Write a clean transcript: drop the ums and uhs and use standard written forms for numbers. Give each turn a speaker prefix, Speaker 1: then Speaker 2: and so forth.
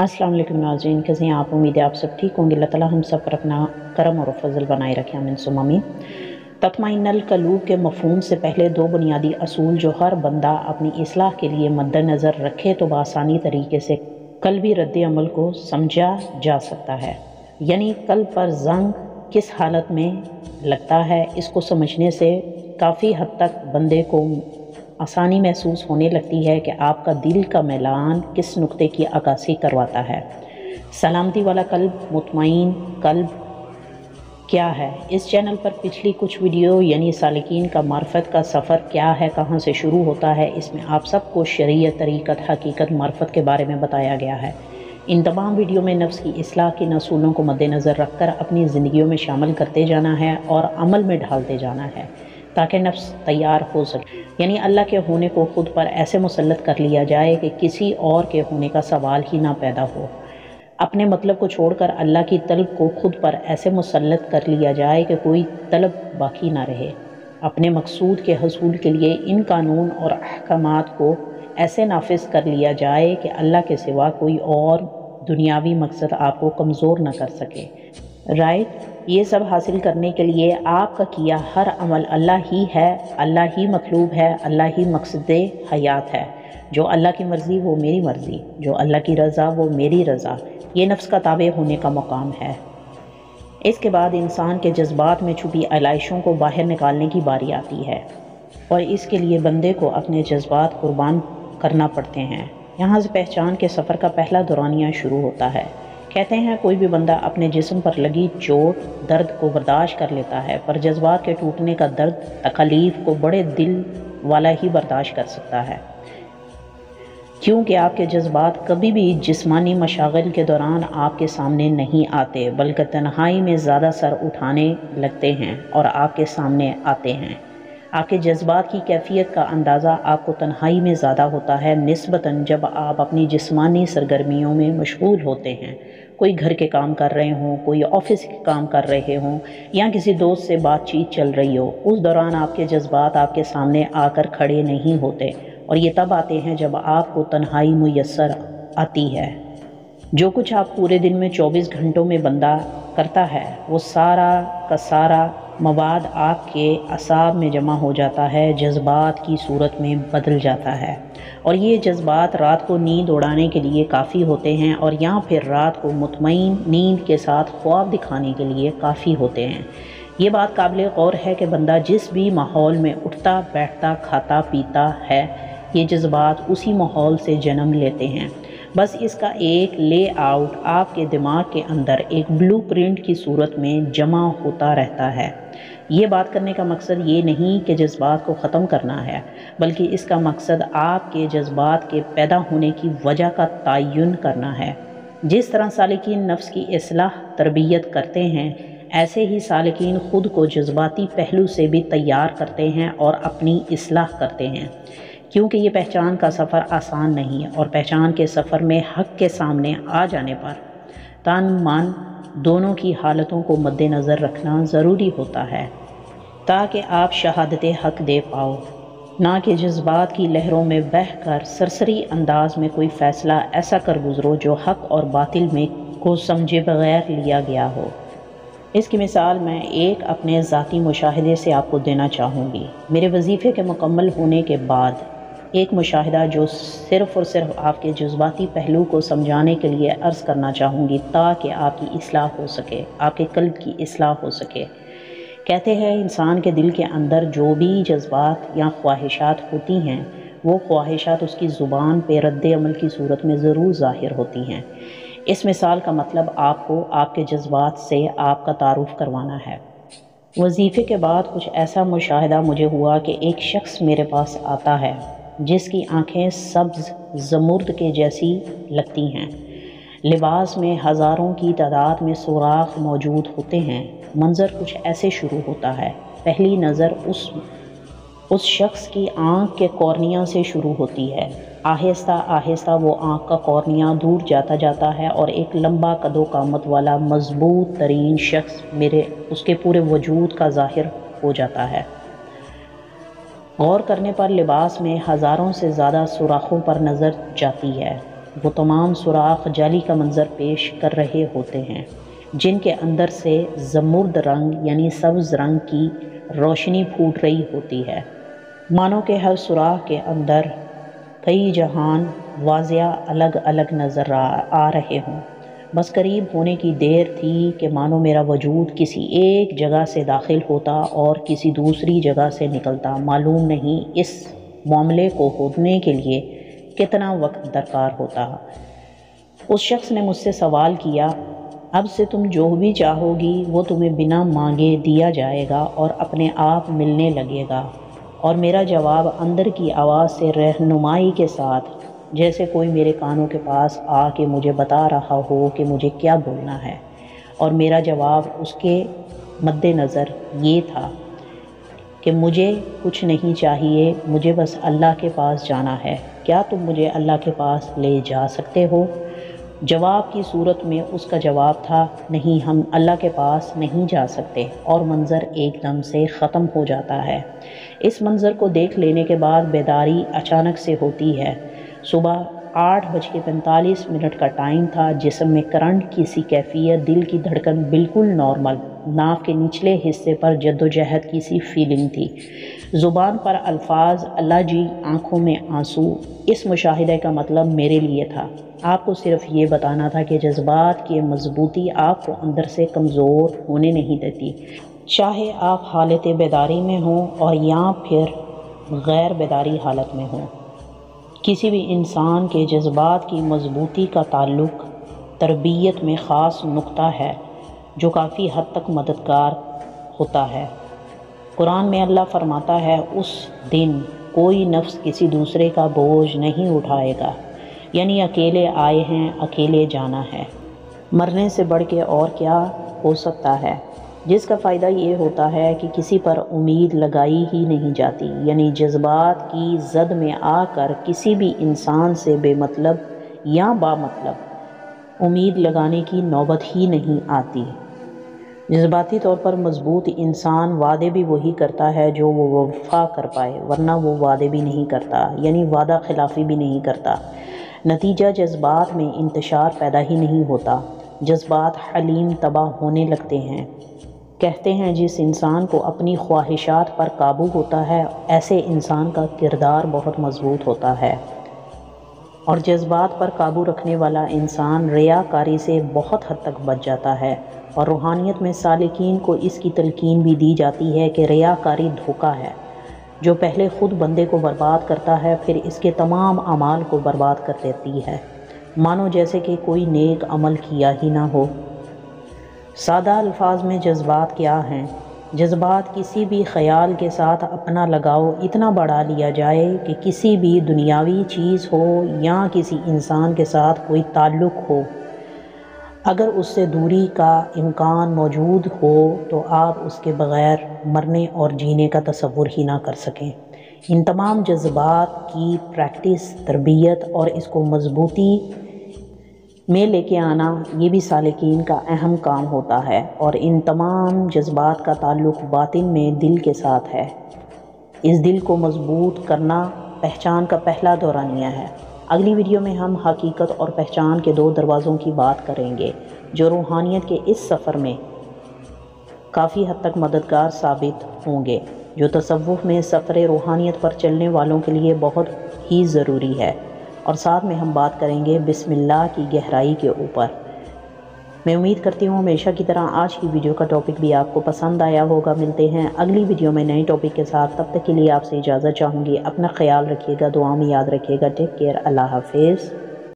Speaker 1: अस्सलाम वालेकुम नाज़रीन, कैसे हैं आप? उम्मीद है आप सब ठीक होंगे। अल्लाह ताला हम सब पर अपना करम और फजल बनाए रखे, आमीन सुम्मा आमीन। तत्माइनुल क़ुलूब के मफ़हूम से पहले दो बुनियादी असूल जो हर बंदा अपनी इस्लाह के लिए मद्देनज़र रखे तो बआसानी तरीके से क़ल्बी रद्द अमल को समझा जा सकता है। यानी क़ल्ब पर ज़ंग किस हालत में लगता है, इसको समझने से काफ़ी हद तक बंदे को आसानी महसूस होने लगती है कि आपका दिल का मैलान किस नुक्ते की अक्कासी करवाता है। सलामती वाला क़ल्ब, मुतमईन क़ल्ब क्या है? इस चैनल पर पिछली कुछ वीडियो यानी सालिकीन का मार्फत का सफ़र क्या है, कहाँ से शुरू होता है, इसमें आप सबको शरीयत, तरीक़त, हकीकत, मार्फत के बारे में बताया गया है। इन तमाम वीडियो में नफ्स की इस्लाह के असूलों को मद्देनज़र रखकर अपनी ज़िंदगियों में शामिल करते जाना है और अमल में ढालते जाना है ताकि नफ्स तैयार हो सके। यानी अल्लाह के होने को ख़ुद पर ऐसे मुसल्लत कर लिया जाए कि किसी और के होने का सवाल ही ना पैदा हो। अपने मतलब को छोड़कर अल्लाह की तलब को ख़ुद पर ऐसे मुसल्लत कर लिया जाए कि कोई तलब बाकी ना रहे। अपने मकसूद के हसूल के लिए इन कानून और अहकामात को ऐसे नाफिज कर लिया जाए कि अल्लाह के सिवा कोई और दुनियावी मकसद आपको कमज़ोर न कर सके। राइट, ये सब हासिल करने के लिए आपका किया हर अमल अल्लाह ही है, अल्लाह ही मतलूब है, अल्लाह ही मकसद हयात है। जो अल्लाह की मर्ज़ी वो मेरी मर्ज़ी, जो अल्लाह की रज़ा वो मेरी रज़ा, ये नफ्स का ताबे होने का मकाम है। इसके बाद इंसान के जज्बात में छुपी आलाइशों को बाहर निकालने की बारी आती है और इसके लिए बंदे को अपने जज्बात कुर्बान करना पड़ते हैं। यहाँ से पहचान के सफ़र का पहला दौरानिया शुरू होता है। कहते हैं कोई भी बंदा अपने जिस्म पर लगी चोट, दर्द को बर्दाश्त कर लेता है, पर जज्बात के टूटने का दर्द, तकलीफ़ को बड़े दिल वाला ही बर्दाश्त कर सकता है, क्योंकि आपके जज्बात कभी भी जिस्मानी मशागिल के दौरान आपके सामने नहीं आते, बल्कि तन्हाई में ज़्यादा सर उठाने लगते हैं और आपके सामने आते हैं। आपके जज्बात की कैफियत का अंदाज़ा आपको तन्हाई में ज़्यादा होता है निस्बतन जब आप अपनी जिस्मानी सरगर्मियों में मशगूल होते हैं। कोई घर के काम कर रहे हों, कोई ऑफिस के काम कर रहे हों या किसी दोस्त से बातचीत चल रही हो, उस दौरान आपके जज्बात आपके सामने आकर खड़े नहीं होते और ये तब आते हैं जब आपको तन्हाई मुयस्सर आती है। जो कुछ आप पूरे दिन में 24 घंटों में बंदा करता है वो सारा का सारा मवाद आपके असाब में जमा हो जाता है, जज्बात की सूरत में बदल जाता है और ये जज्बात रात को नींद उड़ाने के लिए काफ़ी होते हैं और या फिर रात को मुतमईन नींद के साथ ख्वाब दिखाने के लिए काफ़ी होते हैं। ये बात काबिल गौर है कि बंदा जिस भी माहौल में उठता बैठता खाता पीता है, ये जज्बात उसी माहौल से जन्म लेते हैं। बस इसका एक लेआउट आपके दिमाग के अंदर एक ब्लूप्रिंट की सूरत में जमा होता रहता है। ये बात करने का मकसद ये नहीं कि जज्बात को ख़त्म करना है, बल्कि इसका मकसद आपके जज्बात के पैदा होने की वजह का तयन करना है। जिस तरह सालिकीन नफ्स की इस्लाह तरबियत करते हैं, ऐसे ही सालिकीन ख़ुद को जज्बाती पहलू से भी तैयार करते हैं और अपनी इस्लाह करते हैं, क्योंकि ये पहचान का सफ़र आसान नहीं है और पहचान के सफ़र में हक़ के सामने आ जाने पर तन मन दोनों की हालतों को मद्देनज़र रखना ज़रूरी होता है ताकि आप शहादत हक़ दे पाओ, ना कि जज्बात की लहरों में बहकर सरसरी अंदाज में कोई फ़ैसला ऐसा कर गुज़रो जो हक़ और बातिल में को समझे बग़ैर लिया गया हो। इसकी मिसाल मैं एक अपने ज़ाती मुशाहिदे से आपको देना चाहूँगी। मेरे वजीफ़े के मुकम्मल होने के बाद एक मुशाहिदा जो सिर्फ़ और सिर्फ आपके जज्बाती पहलू को समझाने के लिए अर्ज़ करना चाहूँगी ताकि आपकी इस्लाह हो सके, आपके क़ल्ब की इस्लाह हो सके। कहते हैं इंसान के दिल के अंदर जो भी जज्बात या ख्वाहिशात होती हैं, वो ख्वाहिशात उसकी ज़ुबान पे रद्द अमल की सूरत में ज़रूर ज़ाहिर होती हैं। इस मिसाल का मतलब आपको आपके जज्बात से आपका तारुफ़ करवाना है। वजीफ़े के बाद कुछ ऐसा मुशाहिदा मुझे हुआ कि एक शख्स मेरे पास आता है जिसकी आंखें सब्ज़ ज़मुर्द के जैसी लगती हैं, लिबास में हज़ारों की तादाद में सुराख मौजूद होते हैं। मंज़र कुछ ऐसे शुरू होता है। पहली नज़र उस शख्स की आँख के कॉर्निया से शुरू होती है। आहिस्ता आहिस्ता वो आँख का कॉर्निया दूर जाता जाता है और एक लंबा कदो कामत वाला मजबूत तरीन शख्स उसके पूरे वजूद का ज़ाहिर हो जाता है। गौर करने पर लिबास में हज़ारों से ज़्यादा सुराखों पर नज़र जाती है। وہ تمام سوراخ جالی کا منظر پیش کر رہے ہوتے ہیں جن کے اندر سے زمرد رنگ یعنی سبز رنگ کی روشنی پھوٹ رہی ہوتی ہے، مانو کہ ہر سوراخ کے اندر کئی جہان واضح الگ الگ نظر آ رہے ہوں۔ بس قریب ہونے کی دیر تھی کہ مانو میرا وجود کسی ایک جگہ سے داخل ہوتا اور کسی دوسری جگہ سے نکلتا۔ معلوم نہیں اس معاملے کو ہونے کے لیے کتنا وقت درکار ہوتا۔ اس شخص نے مجھ سے سوال کیا، اب سے تم جو بھی چاہو گی وہ تمہیں بنا مانگے دیا جائے گا اور اپنے آپ ملنے لگے گا؟ اور میرا جواب اندر کی آواز سے رہنمائی کے ساتھ، جیسے کوئی میرے کانوں کے پاس آ کے مجھے بتا رہا ہو کہ مجھے کیا بولنا ہے، اور میرا جواب اس کے مد نظر یہ تھا کہ مجھے کچھ نہیں چاہیے، مجھے بس اللہ کے پاس جانا ہے۔ کیا تم مجھے اللہ کے پاس لے جا سکتے ہو؟ جواب کی صورت میں اس کا جواب تھا، نہیں، ہم اللہ کے پاس نہیں جا سکتے، اور منظر ایک دم سے ختم ہو جاتا ہے۔ اس منظر کو دیکھ لینے کے بعد بیداری اچانک سے ہوتی ہے۔ صبح 8:45 کا ٹائم تھا، جسم میں کرنٹ کی سی کیفیت، دل کی دھڑکن بالکل نارمل، ناف کے نچلے حصے پر جدوجہد کی سی فیلنگ تھی، زبان پر الفاظ اللہ جی، آنکھوں میں آنسو۔ اس مشاہدے کا مطلب میرے لیے تھا، آپ کو صرف یہ بتانا تھا کہ جذبات کی مضبوطی آپ کو اندر سے کمزور ہونے نہیں دیتی، چاہے آپ حالت بیداری میں ہوں اور یا پھر غیر بیداری حالت میں ہوں۔ کسی بھی انسان کے جذبات کی مضبوطی کا تعلق تربیت میں خاص نقطہ ہے جو کافی حد تک مددگار ہوتا ہے۔ قرآن میں اللہ فرماتا ہے، اس دن کوئی نفس کسی دوسرے کا بوجھ نہیں اٹھائے گا، یعنی اکیلے آئے ہیں، اکیلے جانا ہے۔ مرنے سے بڑھ کے اور کیا ہو سکتا ہے؟ جس کا فائدہ یہ ہوتا ہے کہ کسی پر امید لگائی ہی نہیں جاتی، یعنی جذبات کی زد میں آ کر کسی بھی انسان سے بے مطلب یا با مطلب امید لگانے کی نوبت ہی نہیں آتی۔ جذباتی طور پر مضبوط انسان وعدے بھی وہی کرتا ہے جو وہ وفا کر پائے، ورنہ وہ وعدے بھی نہیں کرتا، یعنی وعدہ خلافی بھی نہیں کرتا۔ نتیجہ جذبات میں انتشار پیدا ہی نہیں ہوتا، جذبات حلیم تباہ ہونے لگتے ہیں۔ کہتے ہیں جس انسان کو اپنی خواہشات پر قابو ہوتا ہے، ایسے انسان کا کردار بہت مضبوط ہوتا ہے، اور جذبات پر قابو رکھنے والا انسان ریاکاری سے بہت حد تک بچ جاتا ہے۔ اور روحانیت میں سالکین کو اس کی تلقین بھی دی جاتی ہے کہ ریاکاری دھوکہ ہے جو پہلے خود بندے کو برباد کرتا ہے، پھر اس کے تمام اعمال کو برباد کر دیتی ہے، مانو جیسے کہ کوئی نیک عمل کیا ہی نہ ہو۔ سادہ الفاظ میں جذبات کیا ہیں؟ جذبات کسی بھی خیال کے ساتھ اپنا لگاؤ اتنا بڑھا لیا جائے کہ کسی بھی دنیاوی چیز ہو یا کسی انسان کے ساتھ کوئی تعلق ہو، اگر اس سے دوری کا امکان موجود ہو تو آپ اس کے بغیر مرنے اور جینے کا تصور ہی نہ کر سکیں۔ ان تمام جذبات کی پریکٹس، تربیت اور اس کو مضبوطی میں لے کے آنا، یہ بھی سالکین کا اہم کام ہوتا ہے، اور ان تمام جذبات کا تعلق باطن میں دل کے ساتھ ہے۔ اس دل کو مضبوط کرنا پہچان کا پہلا دورانیہ ہے۔ اگلی ویڈیو میں ہم حقیقت اور پہچان کے 2 دروازوں کی بات کریں گے جو روحانیت کے اس سفر میں کافی حد تک مددگار ثابت ہوں گے، جو تصوف میں سفر روحانیت پر چلنے والوں کے لیے بہت ہی ضروری ہے، اور ساتھ میں ہم بات کریں گے بسم اللہ کی گہرائی کے اوپر۔ میں امید کرتی ہوں ہمیشہ کی طرح آج کی ویڈیو کا ٹاپک بھی آپ کو پسند آیا ہوگا۔ ملتے ہیں اگلی ویڈیو میں نئے ٹاپک کے ساتھ، تب تک کے لیے آپ سے اجازت چاہوں گی۔ اپنا خیال رکھیے گا، دعا میں یاد رکھیے گا۔ ٹیک کیئر، اللہ حافظ۔